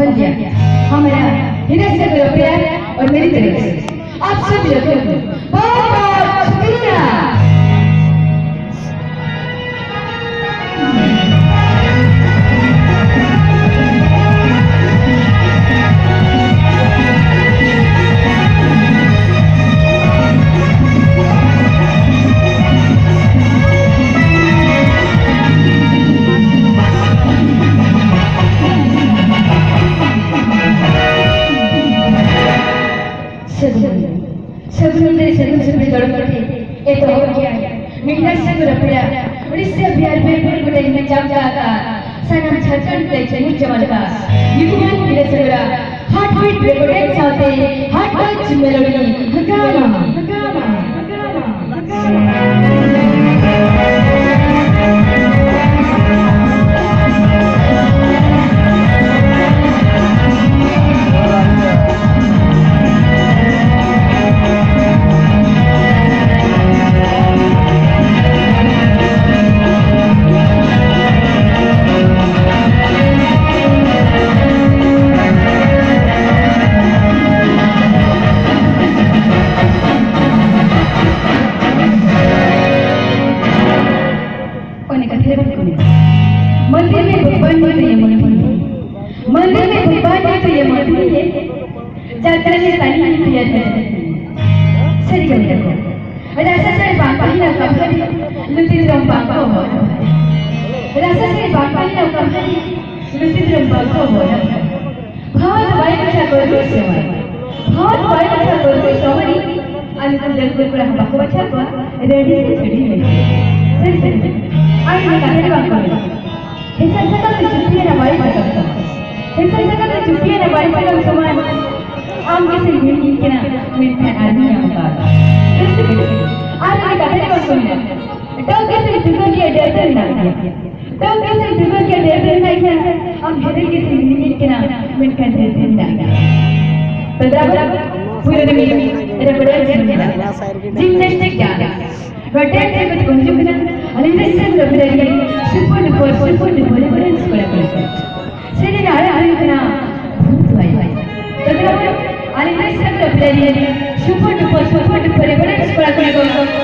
अहल्या हमारा हृदय से प्यार और मेरी तरफ से आप सब लोगों को बहुत बहुत शुक्रिया। सगुन से बिगड़ पड़े ये तो हो गया मिठा से रपड़ा और इससे प्यार में बड़े में जाम जाता सनम छटन ते चनी जमल का युगमन मेरे सेवरा हार्ट बीट रेकॉर्ड साथे हार्ट टच मेलोडी हगामा मंदिर में भगवान ने तो ये मंदिर है जाकर ने ताली किया है सही कह रहे हो रासा से बापा ही ना कभी लुटी रंग बापा हो रासा से बापा ही ना कभी लुटी रंग बापा हो बहुत भाई अच्छा करो सेवा बहुत भाई अच्छा करो सेवा अंदर जल्दी पूरा बापा अच्छा को रेडी से छड़ी है सही आई ने कहे बापा ऐसा जगह पे छुट्टी है ना भाई ऐसा जगह पे छुट्टी है ना भाई का समान आम के से मिल के ना मिलता आदमी आता आज मैं कहने को सुना तो कैसे दुकान के डेढ़ ना तो कैसे दुकान के डेढ़ ना क्या हम हेडल के से मिल के ना मिलकर डेढ़ ना तो जब पूरे में मेरे बड़े जिम्नास्टिक क्या रोटेट से कुछ कुछ ना अलिंदर से लबरेरी सुपर डुपर बड़े सरी ना आयुधना भूत भाई तो जब अलिंदर से लबरेरी सुपर डुपर बड़े स्कोर करने को